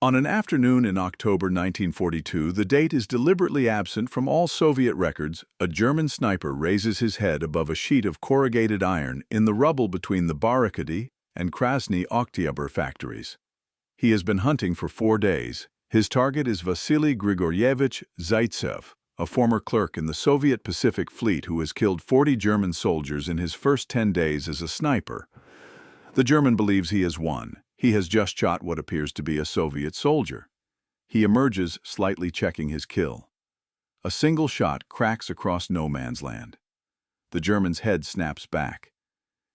On an afternoon in October 1942, the date is deliberately absent from all Soviet records, a German sniper raises his head above a sheet of corrugated iron in the rubble between the Barrikady and Krasny Oktyabr factories. He has been hunting for 4 days. His target is Vasily Grigoryevich Zaytsev, a former clerk in the Soviet Pacific Fleet who has killed 40 German soldiers in his first 10 days as a sniper. The German believes he has won. He has just shot what appears to be a Soviet soldier. He emerges, slightly checking his kill. A single shot cracks across no man's land. The German's head snaps back.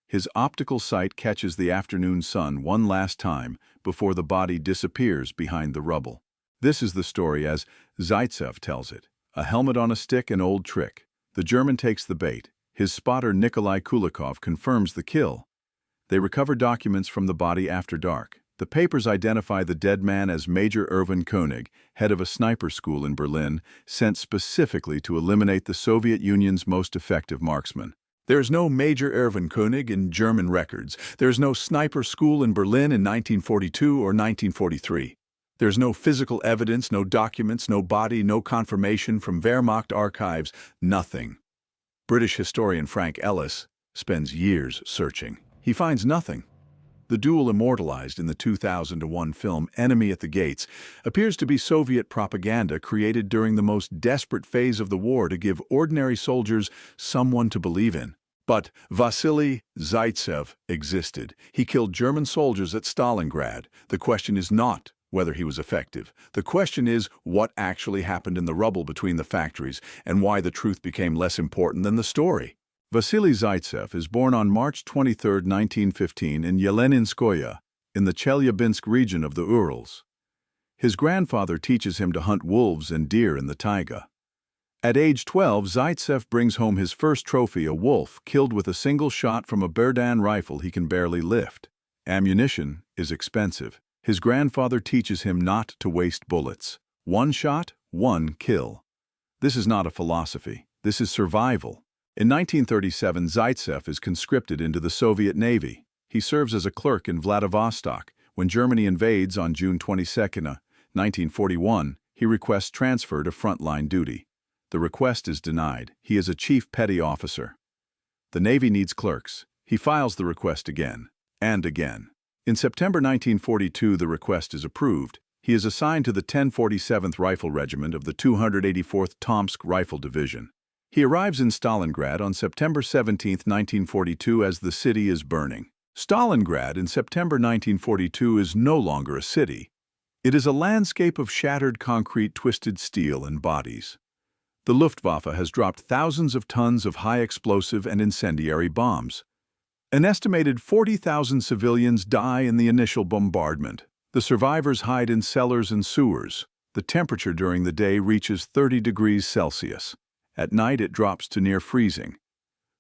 His optical sight catches the afternoon sun one last time before the body disappears behind the rubble. This is the story as Zaytsev tells it. A helmet on a stick, an old trick. The German takes the bait. His spotter Nikolai Kulikov confirms the kill. They recover documents from the body after dark. The papers identify the dead man as Major Erwin Koenig, head of a sniper school in Berlin, sent specifically to eliminate the Soviet Union's most effective marksman. There's no Major Erwin Koenig in German records. There's no sniper school in Berlin in 1942 or 1943. There's no physical evidence, no documents, no body, no confirmation from Wehrmacht archives, nothing. British historian Frank Ellis spends years searching. He finds nothing. The duel immortalized in the 2001 film Enemy at the Gates appears to be Soviet propaganda created during the most desperate phase of the war to give ordinary soldiers someone to believe in. But Vasily Zaytsev existed. He killed German soldiers at Stalingrad. The question is not whether he was effective. The question is what actually happened in the rubble between the factories and why the truth became less important than the story. Vasily Zaytsev is born on March 23, 1915 in Yeleninskoye, in the Chelyabinsk region of the Urals. His grandfather teaches him to hunt wolves and deer in the taiga. At age 12, Zaytsev brings home his first trophy, a wolf killed with a single shot from a Berdan rifle he can barely lift. Ammunition is expensive. His grandfather teaches him not to waste bullets. One shot, one kill. This is not a philosophy. This is survival. In 1937, Zaytsev is conscripted into the Soviet Navy. He serves as a clerk in Vladivostok. When Germany invades on June 22, 1941, he requests transfer to frontline duty. The request is denied. He is a chief petty officer. The Navy needs clerks. He files the request again and again. In September 1942, the request is approved. He is assigned to the 1047th Rifle Regiment of the 284th Tomsk Rifle Division. He arrives in Stalingrad on September 17, 1942, as the city is burning. Stalingrad in September 1942 is no longer a city. It is a landscape of shattered concrete, twisted steel, and bodies. The Luftwaffe has dropped thousands of tons of high explosive and incendiary bombs. An estimated 40,000 civilians die in the initial bombardment. The survivors hide in cellars and sewers. The temperature during the day reaches 30 degrees Celsius. At night, it drops to near freezing.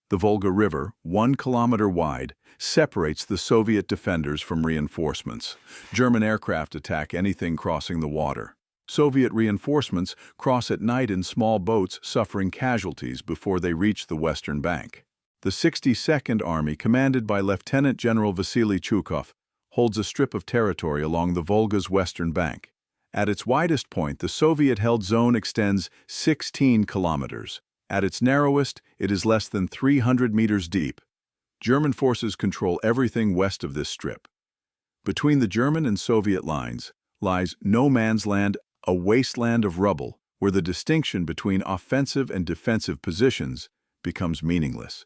The Volga River, 1 kilometer wide, separates the Soviet defenders from reinforcements. German aircraft attack anything crossing the water. Soviet reinforcements cross at night in small boats, suffering casualties before they reach the western bank. The 62nd Army, commanded by Lieutenant General Vasily Zaytsev, holds a strip of territory along the Volga's western bank. At its widest point, the Soviet-held zone extends 16 kilometers. At its narrowest, it is less than 300 meters deep. German forces control everything west of this strip. Between the German and Soviet lines lies no man's land, a wasteland of rubble, where the distinction between offensive and defensive positions becomes meaningless.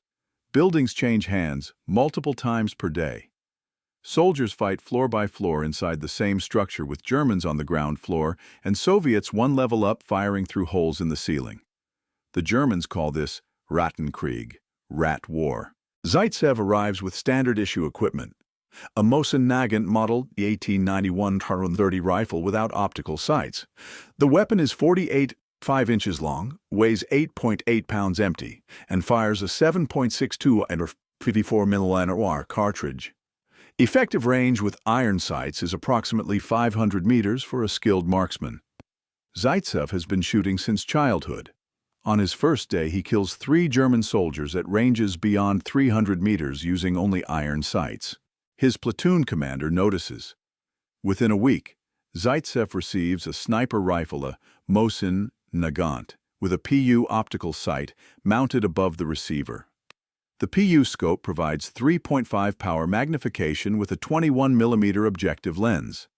Buildings change hands multiple times per day. Soldiers fight floor by floor inside the same structure with Germans on the ground floor and Soviets one level up firing through holes in the ceiling. The Germans call this Rattenkrieg, rat war. Zaytsev arrives with standard-issue equipment. A Mosin-Nagant model 1891 Tar-30 rifle without optical sights. The weapon is 48.5 inches long, weighs 8.8 pounds empty, and fires a 7.62 and 54 mm cartridge. Effective range with iron sights is approximately 500 meters for a skilled marksman. Zaytsev has been shooting since childhood. On his first day, he kills 3 German soldiers at ranges beyond 300 meters using only iron sights. His platoon commander notices. Within a week, Zaytsev receives a sniper rifle, a Mosin Nagant, with a PU optical sight mounted above the receiver. The PU scope provides 3.5 power magnification with a 21mm objective lens.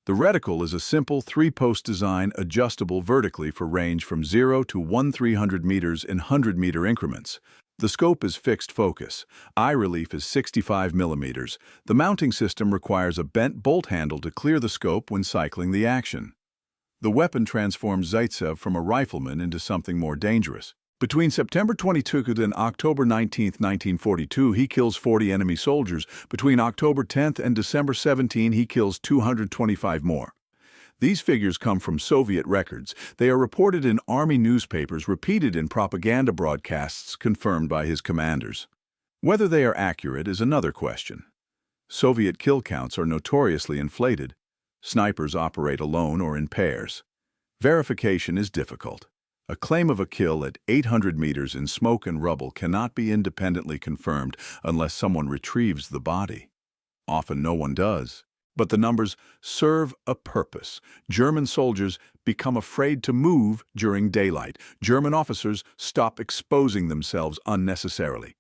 The reticle is a simple three-post design adjustable vertically for range from 0 to 1,300 meters in 100-meter increments. The scope is fixed focus. Eye relief is 65 millimeters. The mounting system requires a bent bolt handle to clear the scope when cycling the action. The weapon transforms Zaytsev from a rifleman into something more dangerous. Between September 22 and October 19, 1942, he kills 40 enemy soldiers. Between October 10 and December 17, he kills 225 more. These figures come from Soviet records. They are reported in army newspapers, repeated in propaganda broadcasts confirmed by his commanders. Whether they are accurate is another question. Soviet kill counts are notoriously inflated. Snipers operate alone or in pairs. Verification is difficult. A claim of a kill at 800 meters in smoke and rubble cannot be independently confirmed unless someone retrieves the body. Often no one does. But the numbers serve a purpose. German soldiers become afraid to move during daylight. German officers stop exposing themselves unnecessarily.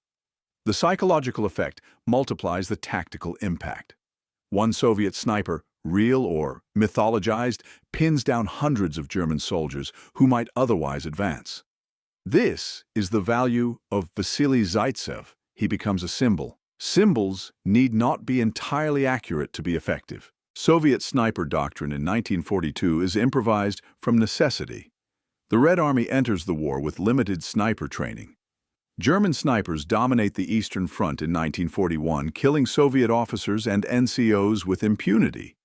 The psychological effect multiplies the tactical impact. One Soviet sniper, real or mythologized, pins down hundreds of German soldiers who might otherwise advance. This is the value of Vasily Zaytsev. He becomes a symbol. Symbols need not be entirely accurate to be effective. Soviet sniper doctrine in 1942 is improvised from necessity. The Red Army enters the war with limited sniper training. German snipers dominate the Eastern Front in 1941, killing Soviet officers and NCOs with impunity.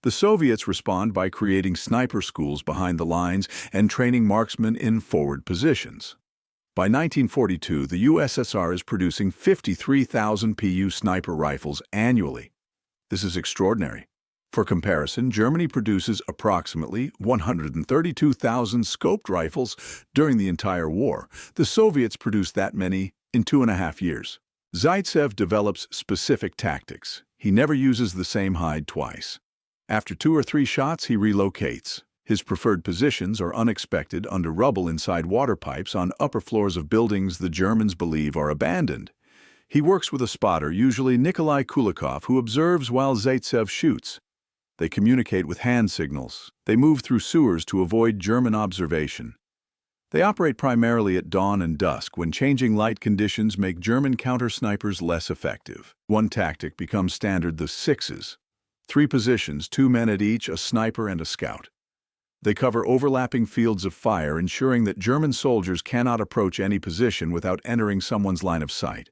The Soviets respond by creating sniper schools behind the lines and training marksmen in forward positions. By 1942, the USSR is producing 53,000 PU sniper rifles annually. This is extraordinary. For comparison, Germany produces approximately 132,000 scoped rifles during the entire war. The Soviets produced that many in 2.5 years. Zaytsev develops specific tactics. He never uses the same hide twice. After 2 or 3 shots, he relocates. His preferred positions are unexpected under rubble inside water pipes on upper floors of buildings the Germans believe are abandoned. He works with a spotter, usually Nikolai Kulikov, who observes while Zaytsev shoots. They communicate with hand signals. They move through sewers to avoid German observation. They operate primarily at dawn and dusk when changing light conditions make German counter-snipers less effective. One tactic becomes standard: the sixes. 3 positions, 2 men at each, a sniper and a scout. They cover overlapping fields of fire, ensuring that German soldiers cannot approach any position without entering someone's line of sight.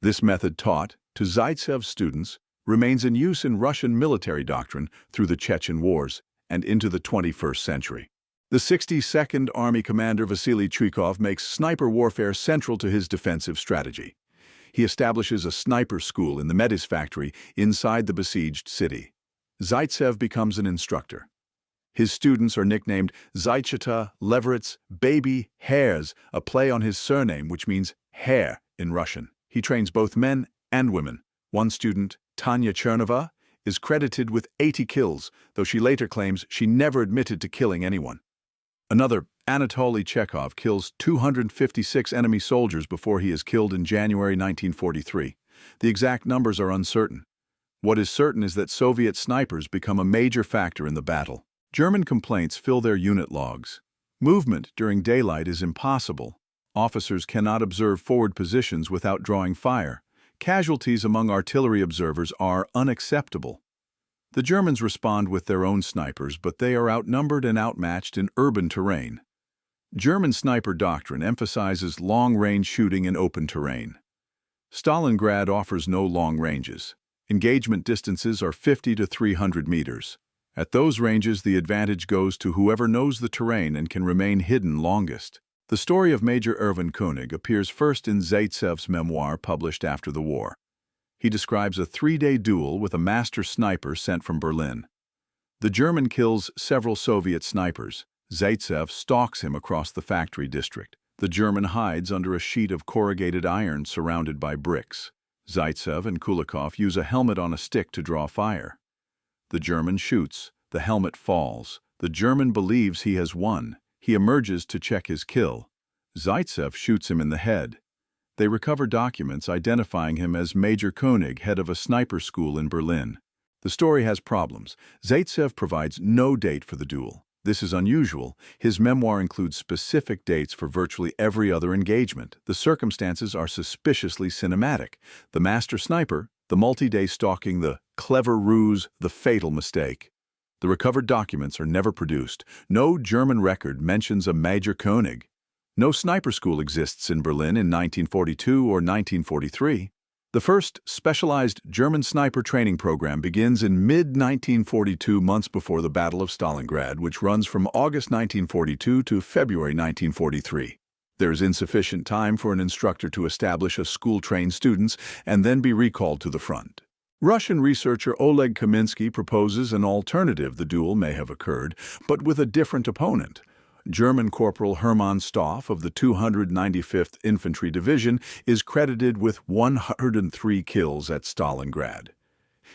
This method, taught to Zaytsev's students, remains in use in Russian military doctrine through the Chechen Wars and into the 21st century. The 62nd Army commander Vasily Zaytsev makes sniper warfare central to his defensive strategy. He establishes a sniper school in the Metis factory inside the besieged city. Zaytsev becomes an instructor. His students are nicknamed Zaychata, Leverets, Baby Hares, a play on his surname which means hare in Russian. He trains both men and women. One student, Tanya Chernova, is credited with 80 kills, though she later claims she never admitted to killing anyone. Another, Anatoly Chekhov, kills 256 enemy soldiers before he is killed in January 1943. The exact numbers are uncertain. What is certain is that Soviet snipers become a major factor in the battle. German complaints fill their unit logs. Movement during daylight is impossible. Officers cannot observe forward positions without drawing fire. Casualties among artillery observers are unacceptable. The Germans respond with their own snipers, but they are outnumbered and outmatched in urban terrain. German sniper doctrine emphasizes long-range shooting in open terrain. Stalingrad offers no long ranges. Engagement distances are 50 to 300 meters. At those ranges, the advantage goes to whoever knows the terrain and can remain hidden longest. The story of Major Erwin Koenig appears first in Zaytsev's memoir published after the war. He describes a 3-day duel with a master sniper sent from Berlin. The German kills several Soviet snipers. Zaytsev stalks him across the factory district. The German hides under a sheet of corrugated iron surrounded by bricks. Zaytsev and Kulikov use a helmet on a stick to draw fire. The German shoots. The helmet falls. The German believes he has won. He emerges to check his kill. Zaytsev shoots him in the head. They recover documents identifying him as Major Koenig, head of a sniper school in Berlin. The story has problems. Zaytsev provides no date for the duel. This is unusual. His memoir includes specific dates for virtually every other engagement. The circumstances are suspiciously cinematic. The master sniper, the multi-day stalking, the clever ruse, the fatal mistake. The recovered documents are never produced. No German record mentions a Major Koenig. No sniper school exists in Berlin in 1942 or 1943. The first specialized German sniper training program begins in mid-1942, months before the Battle of Stalingrad, which runs from August 1942 to February 1943. There is insufficient time for an instructor to establish a school, train students, and then be recalled to the front. Russian researcher Oleg Kaminsky proposes an alternative. The duel may have occurred, but with a different opponent. German Corporal Hermann Stoff of the 295th Infantry Division is credited with 103 kills at Stalingrad.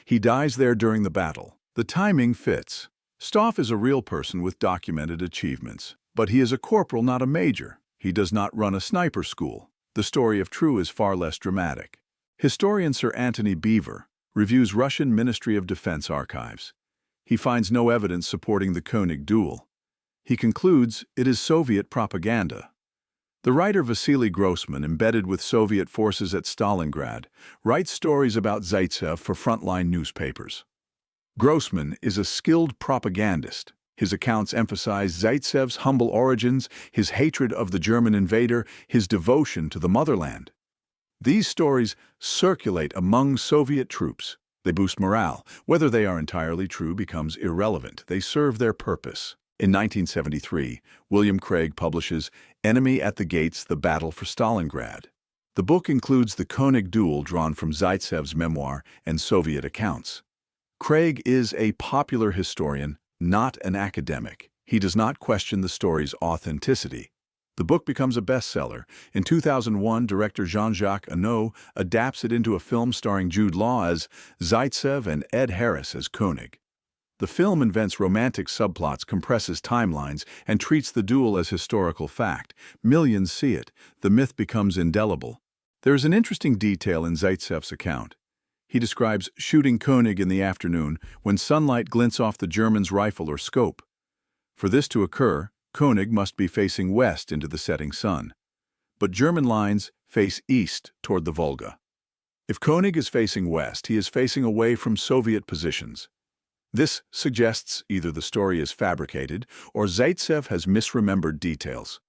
He dies there during the battle. The timing fits. Stoff is a real person with documented achievements, but he is a corporal, not a major. He does not run a sniper school. The story of True is far less dramatic. Historian Sir Anthony Beaver reviews Russian Ministry of Defense archives. He finds no evidence supporting the Koenig duel. He concludes it is Soviet propaganda. The writer Vasily Grossman, embedded with Soviet forces at Stalingrad, writes stories about Zaytsev for frontline newspapers. Grossman is a skilled propagandist. His accounts emphasize Zaytsev's humble origins, his hatred of the German invader, his devotion to the motherland. These stories circulate among Soviet troops. They boost morale. Whether they are entirely true becomes irrelevant. They serve their purpose. In 1973, William Craig publishes Enemy at the Gates: The Battle for Stalingrad. The book includes the Koenig duel drawn from Zaytsev's memoir and Soviet accounts. Craig is a popular historian, not an academic. He does not question the story's authenticity. The book becomes a bestseller. In 2001, director Jean-Jacques Annaud adapts it into a film starring Jude Law as Zaytsev and Ed Harris as Koenig. The film invents romantic subplots, compresses timelines, and treats the duel as historical fact. Millions see it. The myth becomes indelible. There is an interesting detail in Zaytsev's account. He describes shooting Koenig in the afternoon when sunlight glints off the German's rifle or scope. For this to occur, Koenig must be facing west into the setting sun. But German lines face east toward the Volga. If Koenig is facing west, he is facing away from Soviet positions. This suggests either the story is fabricated or Zaytsev has misremembered details.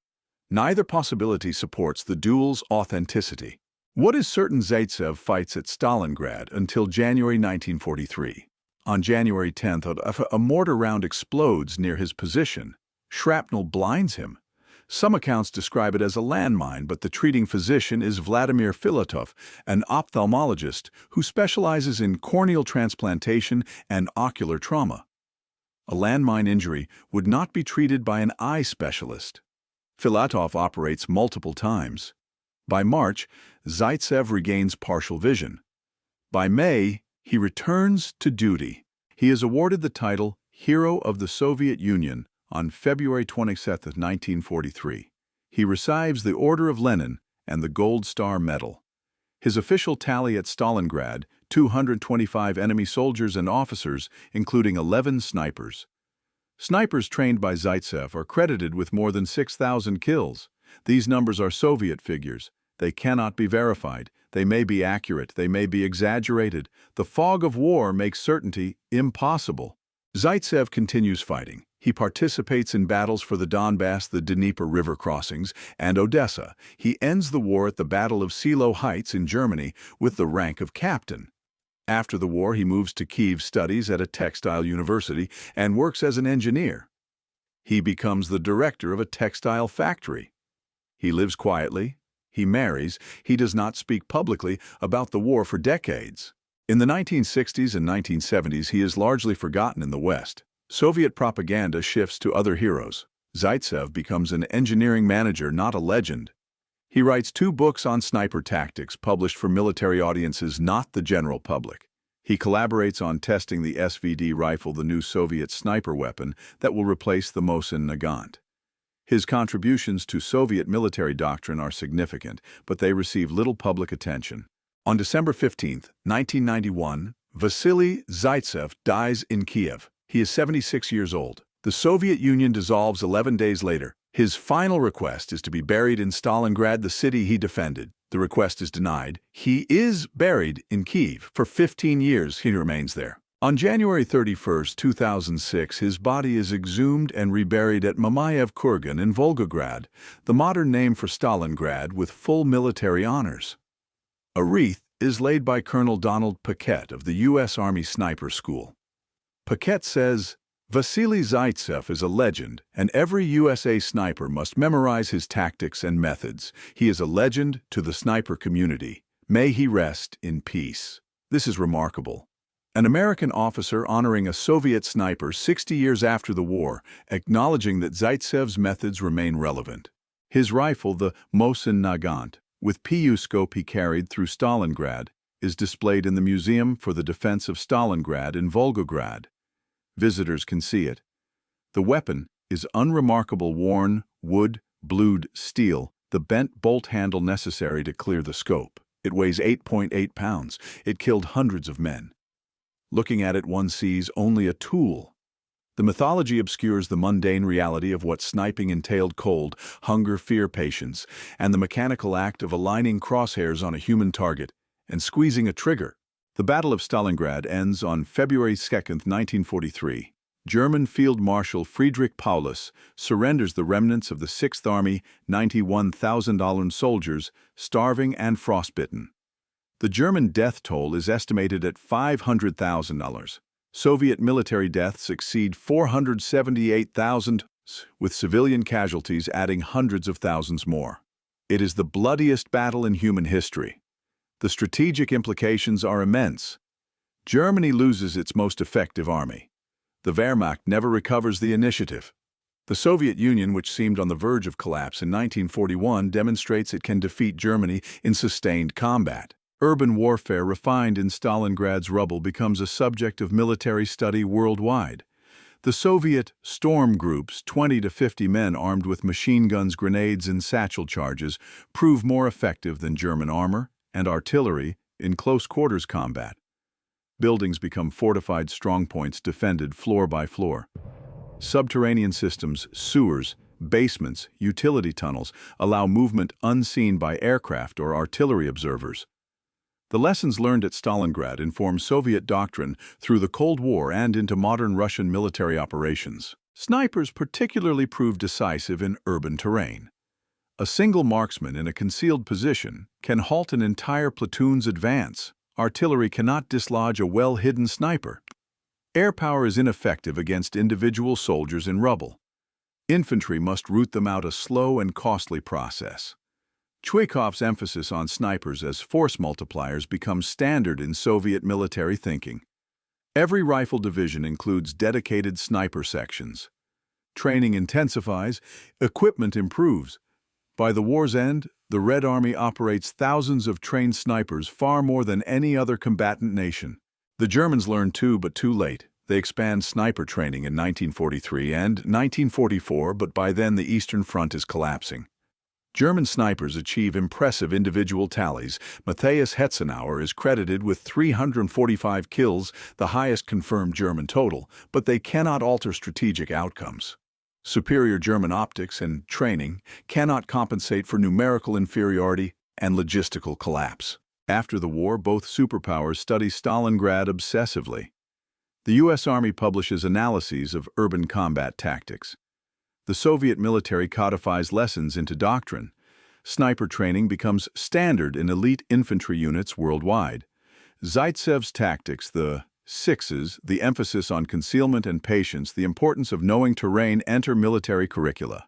Neither possibility supports the duel's authenticity. What is certain, Zaytsev fights at Stalingrad until January 1943. On January 10th, a mortar round explodes near his position. Shrapnel blinds him. Some accounts describe it as a landmine, but the treating physician is Vladimir Filatov, an ophthalmologist who specializes in corneal transplantation and ocular trauma. A landmine injury would not be treated by an eye specialist. Filatov operates multiple times. By March, Zaytsev regains partial vision. By May, he returns to duty. He is awarded the title Hero of the Soviet Union on February 27, 1943. He receives the Order of Lenin and the Gold Star Medal. His official tally at Stalingrad: 225 enemy soldiers and officers, including 11 snipers. Snipers trained by Zaytsev are credited with more than 6,000 kills. These numbers are Soviet figures. They cannot be verified. They may be accurate. They may be exaggerated. The fog of war makes certainty impossible. Zaytsev continues fighting. He participates in battles for the Donbass, the Dnieper River crossings, and Odessa. He ends the war at the Battle of Seelow Heights in Germany with the rank of captain. After the war, he moves to Kyiv, studies at a textile university, and works as an engineer. He becomes the director of a textile factory. He lives quietly. He marries. He does not speak publicly about the war for decades. In the 1960s and 1970s, he is largely forgotten in the West. Soviet propaganda shifts to other heroes. Zaytsev becomes an engineering manager, not a legend. He writes 2 books on sniper tactics, published for military audiences, not the general public. He collaborates on testing the SVD rifle, the new Soviet sniper weapon that will replace the Mosin Nagant. His contributions to Soviet military doctrine are significant, but they receive little public attention. On December 15, 1991, Vasily Zaytsev dies in Kiev. He is 76 years old. The Soviet Union dissolves 11 days later. His final request is to be buried in Stalingrad, the city he defended. The request is denied. He is buried in Kiev. For 15 years, he remains there. On January 31, 2006, his body is exhumed and reburied at Mamayev Kurgan in Volgograd, the modern name for Stalingrad, with full military honors. A wreath is laid by Colonel Donald Paquette of the U.S. Army Sniper School. Paquette says, "Vasily Zaytsev is a legend, and every USA sniper must memorize his tactics and methods. He is a legend to the sniper community. May he rest in peace." This is remarkable. An American officer honoring a Soviet sniper 60 years after the war, acknowledging that Zaytsev's methods remain relevant. His rifle, the Mosin Nagant, with PU scope he carried through Stalingrad, is displayed in the Museum for the Defense of Stalingrad in Volgograd. Visitors can see it. The weapon is unremarkable worn wood, blued steel, the bent bolt handle necessary to clear the scope. It weighs 8.8 pounds. It killed hundreds of men. Looking at it, one sees only a tool. The mythology obscures the mundane reality of what sniping entailed: cold, hunger, fear, patience, and the mechanical act of aligning crosshairs on a human target and squeezing a trigger. The Battle of Stalingrad ends on February 2, 1943. German Field Marshal Friedrich Paulus surrenders the remnants of the 6th Army, 91,000 soldiers, starving and frostbitten. The German death toll is estimated at $500,000. Soviet military deaths exceed 478,000, with civilian casualties adding hundreds of thousands more. It is the bloodiest battle in human history. The strategic implications are immense. Germany loses its most effective army. The Wehrmacht never recovers the initiative. The Soviet Union, which seemed on the verge of collapse in 1941, demonstrates it can defeat Germany in sustained combat. Urban warfare refined in Stalingrad's rubble becomes a subject of military study worldwide. The Soviet storm groups, 20 to 50 men armed with machine guns, grenades, and satchel charges, prove more effective than German armor and artillery in close-quarters combat. Buildings become fortified strongpoints defended floor by floor. Subterranean systems, sewers, basements, utility tunnels allow movement unseen by aircraft or artillery observers. The lessons learned at Stalingrad inform Soviet doctrine through the Cold War and into modern Russian military operations. Snipers particularly prove decisive in urban terrain. A single marksman in a concealed position can halt an entire platoon's advance. Artillery cannot dislodge a well-hidden sniper. Air power is ineffective against individual soldiers in rubble. Infantry must root them out, a slow and costly process. Chuikov's emphasis on snipers as force multipliers becomes standard in Soviet military thinking. Every rifle division includes dedicated sniper sections. Training intensifies, equipment improves. By the war's end, the Red Army operates thousands of trained snipers, far more than any other combatant nation. The Germans learned too, but too late. They expand sniper training in 1943 and 1944, but by then the Eastern Front is collapsing. German snipers achieve impressive individual tallies. Matthias Hetzenauer is credited with 345 kills, the highest confirmed German total, but they cannot alter strategic outcomes. Superior German optics and training cannot compensate for numerical inferiority and logistical collapse. After the war, both superpowers study Stalingrad obsessively. The U.S. Army publishes analyses of urban combat tactics. The Soviet military codifies lessons into doctrine. Sniper training becomes standard in elite infantry units worldwide. Zaytsev's tactics, the sixes, the emphasis on concealment and patience, the importance of knowing terrain, enter military curricula.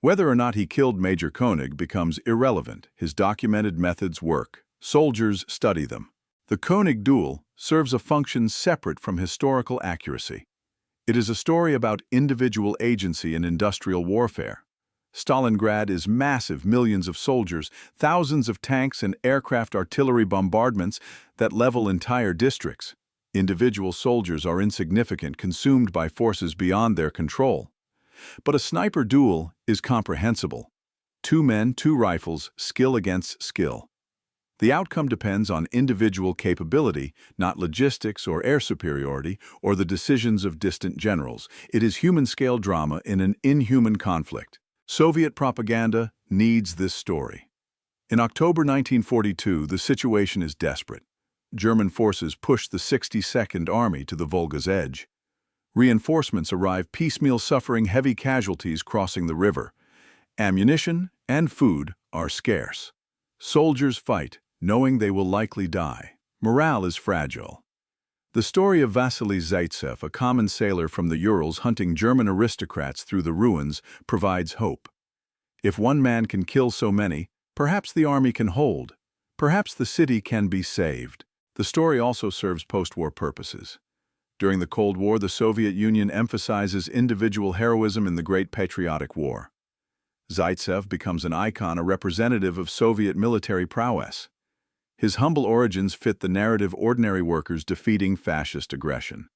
Whether or not he killed Major Koenig becomes irrelevant. His documented methods work. Soldiers study them. The Koenig duel serves a function separate from historical accuracy. It is a story about individual agency in industrial warfare. Stalingrad is massive, millions of soldiers, thousands of tanks and aircraft artillery bombardments that level entire districts. Individual soldiers are insignificant, consumed by forces beyond their control. But a sniper duel is comprehensible. Two men, two rifles, skill against skill. The outcome depends on individual capability, not logistics or air superiority or the decisions of distant generals. It is human-scale drama in an inhuman conflict. Soviet propaganda needs this story. In October 1942, the situation is desperate. German forces push the 62nd Army to the Volga's edge. Reinforcements arrive piecemeal, suffering heavy casualties crossing the river. Ammunition and food are scarce. Soldiers fight, knowing they will likely die. Morale is fragile. The story of Vasily Zaytsev, a common sailor from the Urals hunting German aristocrats through the ruins, provides hope. If one man can kill so many, perhaps the army can hold. Perhaps the city can be saved. The story also serves post-war purposes. During the Cold War, the Soviet Union emphasizes individual heroism in the Great Patriotic War. Zaytsev becomes an icon, a representative of Soviet military prowess. His humble origins fit the narrative, ordinary workers defeating fascist aggression.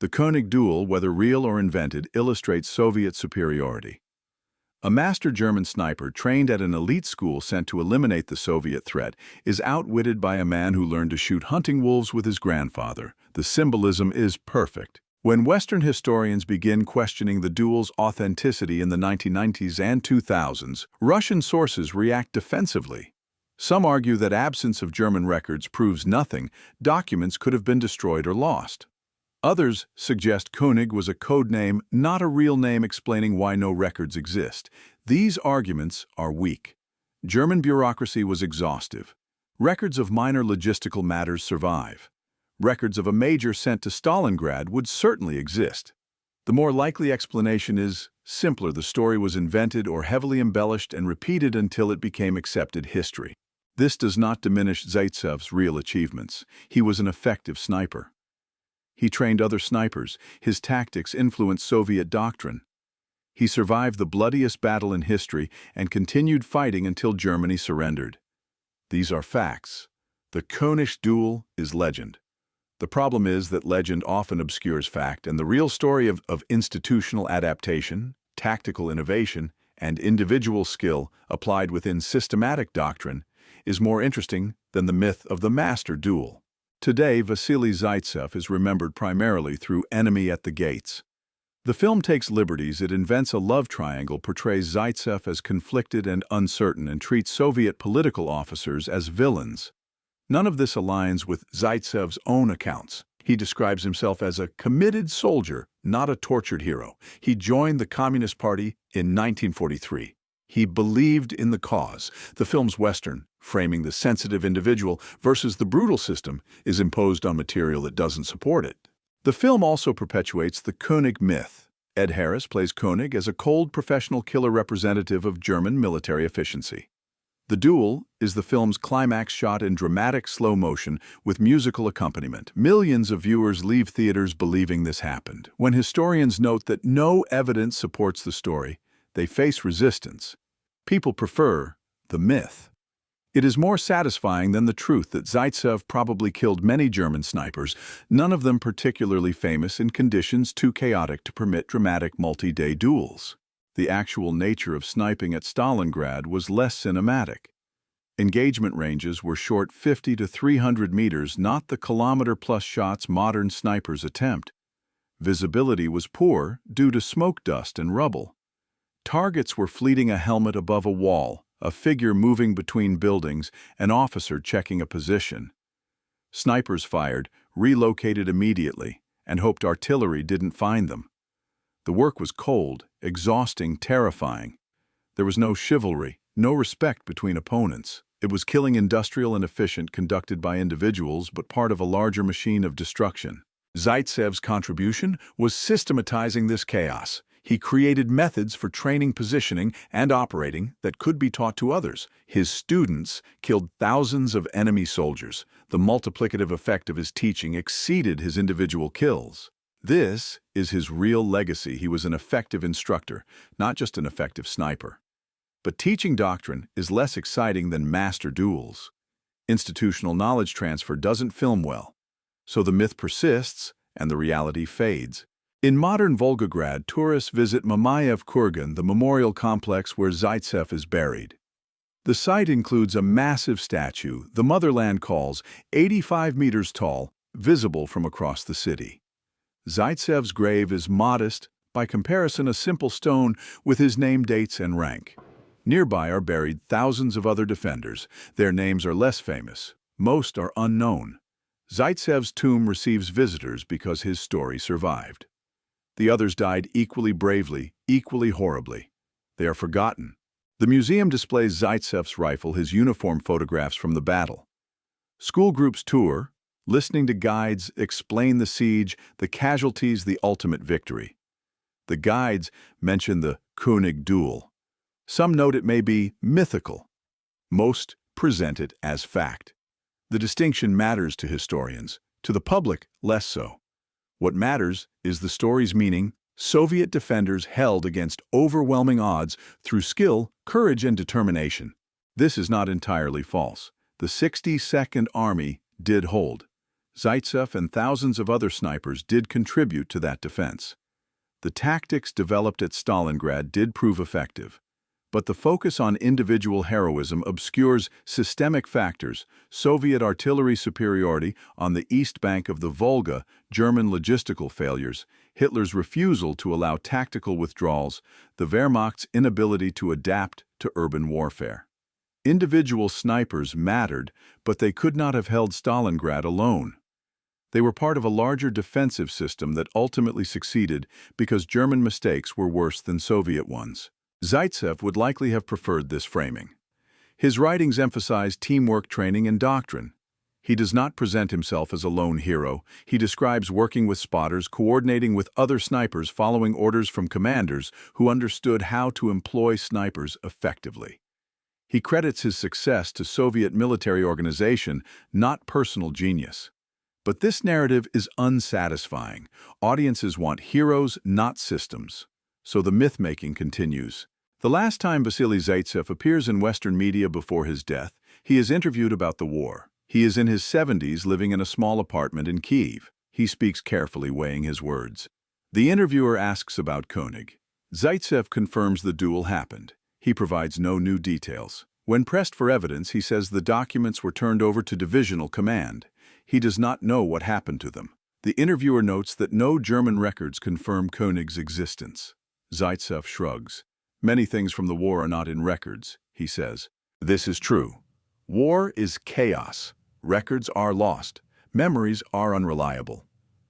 The König duel, whether real or invented, illustrates Soviet superiority. A master German sniper trained at an elite school sent to eliminate the Soviet threat is outwitted by a man who learned to shoot hunting wolves with his grandfather. The symbolism is perfect. When Western historians begin questioning the duel's authenticity in the 1990s and 2000s, Russian sources react defensively. Some argue that absence of German records proves nothing. Documents could have been destroyed or lost. Others suggest König was a code name, not a real name, explaining why no records exist. These arguments are weak. German bureaucracy was exhaustive. Records of minor logistical matters survive. Records of a major sent to Stalingrad would certainly exist. The more likely explanation is simpler. The story was invented or heavily embellished and repeated until it became accepted history. This does not diminish Zaytsev's real achievements. He was an effective sniper. He trained other snipers. His tactics influenced Soviet doctrine. He survived the bloodiest battle in history and continued fighting until Germany surrendered. These are facts. The König duel is legend. The problem is that legend often obscures fact, and the real story of institutional adaptation, tactical innovation, and individual skill applied within systematic doctrine is more interesting than the myth of the master duel. Today, Vasily Zaytsev is remembered primarily through Enemy at the Gates. The film takes liberties. It invents a love triangle, portrays Zaytsev as conflicted and uncertain, and treats Soviet political officers as villains. None of this aligns with Zaytsev's own accounts. He describes himself as a committed soldier, not a tortured hero. He joined the Communist Party in 1943. He believed in the cause. The film's Western, framing the sensitive individual versus the brutal system, is imposed on material that doesn't support it. The film also perpetuates the König myth. Ed Harris plays König as a cold professional killer representative of German military efficiency. The duel is the film's climax, shot in dramatic slow motion with musical accompaniment. Millions of viewers leave theaters believing this happened. When historians note that no evidence supports the story, they face resistance. People prefer the myth. It is more satisfying than the truth that Zaytsev probably killed many German snipers, none of them particularly famous, in conditions too chaotic to permit dramatic multi-day duels. The actual nature of sniping at Stalingrad was less cinematic. Engagement ranges were short, 50 to 300 meters, not the kilometer-plus shots modern snipers attempt. Visibility was poor due to smoke dust and rubble. Targets were fleeting: a helmet above a wall, a figure moving between buildings, an officer checking a position. Snipers fired, relocated immediately, and hoped artillery didn't find them. The work was cold, exhausting, terrifying. There was no chivalry, no respect between opponents. It was killing industrial and efficient, conducted by individuals, but part of a larger machine of destruction. Zaytsev's contribution was systematizing this chaos. He created methods for training, positioning, and operating that could be taught to others. His students killed thousands of enemy soldiers. The multiplicative effect of his teaching exceeded his individual kills. This is his real legacy. He was an effective instructor, not just an effective sniper. But teaching doctrine is less exciting than master duels. Institutional knowledge transfer doesn't film well. So the myth persists, and the reality fades. In modern Volgograd, tourists visit Mamayev Kurgan, the memorial complex where Zaytsev is buried. The site includes a massive statue, the Motherland calls, 85 meters tall, visible from across the city. Zaytsev's grave is modest, by comparison a simple stone with his name, dates, and rank. Nearby are buried thousands of other defenders. Their names are less famous. Most are unknown. Zaytsev's tomb receives visitors because his story survived. The others died equally bravely, equally horribly. They are forgotten. The museum displays Zaytsev's rifle, his uniform photographs from the battle. School groups tour, listening to guides explain the siege, the casualties, the ultimate victory. The guides mention the König duel. Some note it may be mythical. Most present it as fact. The distinction matters to historians, to the public less so. What matters is the story's meaning. Soviet defenders held against overwhelming odds through skill, courage, and determination. This is not entirely false. The 62nd Army did hold. Zaytsev and thousands of other snipers did contribute to that defense. The tactics developed at Stalingrad did prove effective. But the focus on individual heroism obscures systemic factors: Soviet artillery superiority on the east bank of the Volga, German logistical failures, Hitler's refusal to allow tactical withdrawals, the Wehrmacht's inability to adapt to urban warfare. Individual snipers mattered, but they could not have held Stalingrad alone. They were part of a larger defensive system that ultimately succeeded because German mistakes were worse than Soviet ones. Zaytsev would likely have preferred this framing. His writings emphasize teamwork training and doctrine. He does not present himself as a lone hero. He describes working with spotters, coordinating with other snipers, following orders from commanders who understood how to employ snipers effectively. He credits his success to Soviet military organization, not personal genius. But this narrative is unsatisfying. Audiences want heroes, not systems. So the myth-making continues. The last time Vasily Zaytsev appears in Western media before his death, he is interviewed about the war. He is in his 70s, living in a small apartment in Kyiv. He speaks carefully, weighing his words. The interviewer asks about König. Zaytsev confirms the duel happened. He provides no new details. When pressed for evidence, he says the documents were turned over to divisional command. He does not know what happened to them. The interviewer notes that no German records confirm König's existence. Zaytsev shrugs. Many things from the war are not in records, he says. This is true. War is chaos. Records are lost. Memories are unreliable.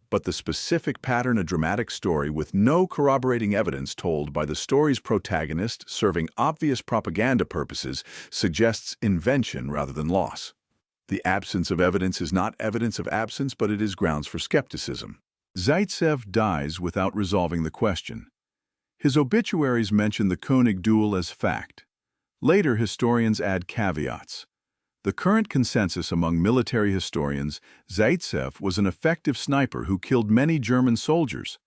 But the specific pattern, a dramatic story with no corroborating evidence told by the story's protagonist serving obvious propaganda purposes, suggests invention rather than loss. The absence of evidence is not evidence of absence, but it is grounds for skepticism. Zaytsev dies without resolving the question. His obituaries mention the König duel as fact. Later, historians add caveats. The current consensus among military historians, Zaytsev was an effective sniper who killed many German soldiers.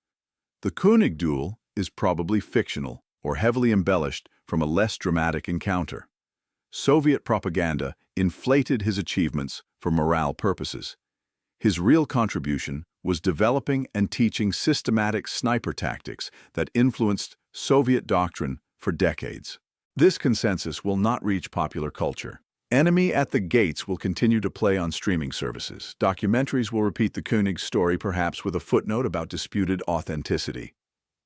The König duel is probably fictional or heavily embellished from a less dramatic encounter. Soviet propaganda inflated his achievements for morale purposes. His real contribution was developing and teaching systematic sniper tactics that influenced Soviet doctrine for decades. This consensus will not reach popular culture. Enemy at the Gates will continue to play on streaming services. Documentaries will repeat the König story, perhaps with a footnote about disputed authenticity.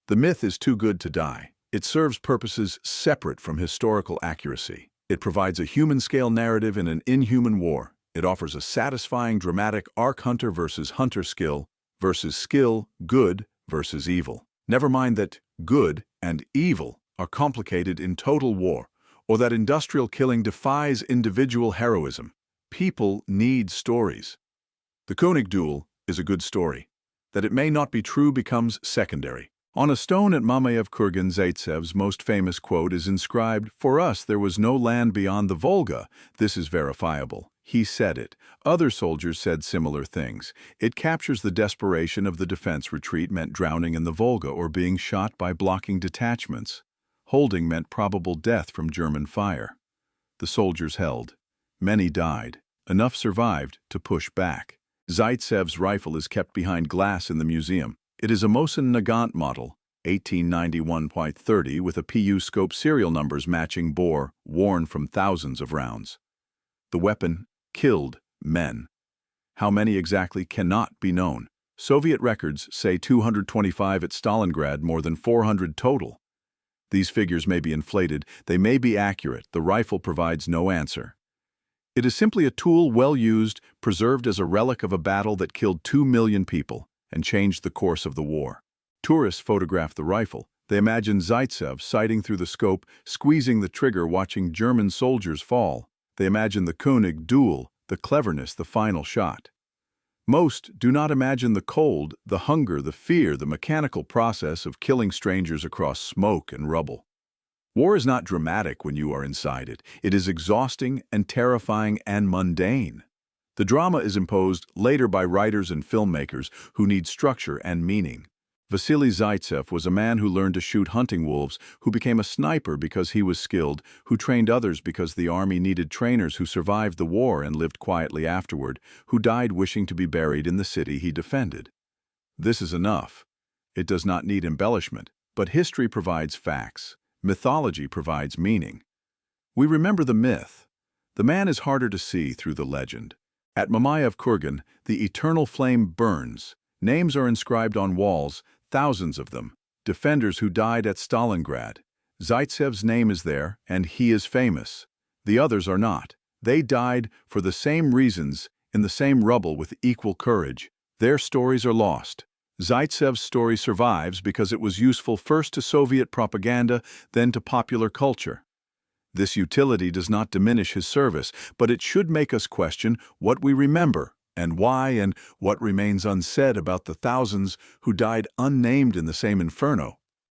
The myth is too good to die. It serves purposes separate from historical accuracy. It provides a human-scale narrative in an inhuman war. It offers a satisfying, dramatic arc: hunter versus hunter, skill versus skill, good versus evil. Never mind that good and evil are complicated in total war, or that industrial killing defies individual heroism. People need stories. The König duel is a good story. That it may not be true becomes secondary. On a stone at Mamayev Kurgan, Zaytsev's most famous quote is inscribed, "For us there was no land beyond the Volga." This is verifiable. He said it. Other soldiers said similar things. It captures the desperation of the defense. Retreat meant drowning in the Volga or being shot by blocking detachments. Holding meant probable death from German fire. The soldiers held. Many died. Enough survived to push back. Zaytsev's rifle is kept behind glass in the museum. It is a Mosin Nagant model, 1891.30, with a PU scope serial numbers matching bore, worn from thousands of rounds. The weapon killed men. How many exactly cannot be known. Soviet records say 225 at Stalingrad, more than 400 total. These figures may be inflated, they may be accurate, the rifle provides no answer. It is simply a tool well used, preserved as a relic of a battle that killed 2 million people and changed the course of the war. Tourists photograph the rifle. They imagine Zaytsev sighting through the scope, squeezing the trigger, watching German soldiers fall. They imagine the König duel, the cleverness, the final shot. Most do not imagine the cold, the hunger, the fear, the mechanical process of killing strangers across smoke and rubble. War is not dramatic when you are inside it. It is exhausting and terrifying and mundane. The drama is imposed later by writers and filmmakers who need structure and meaning. Vasily Zaytsev was a man who learned to shoot hunting wolves, who became a sniper because he was skilled, who trained others because the army needed trainers, who survived the war and lived quietly afterward, who died wishing to be buried in the city he defended. This is enough. It does not need embellishment, but history provides facts. Mythology provides meaning. We remember the myth. The man is harder to see through the legend. At Mamayev Kurgan, the eternal flame burns. Names are inscribed on walls, thousands of them, defenders who died at Stalingrad. Zaytsev's name is there, and he is famous. The others are not. They died for the same reasons, in the same rubble with equal courage. Their stories are lost. Zaytsev's story survives because it was useful first to Soviet propaganda, then to popular culture. This utility does not diminish his service, but it should make us question what we remember and why, and what remains unsaid about the thousands who died unnamed in the same inferno.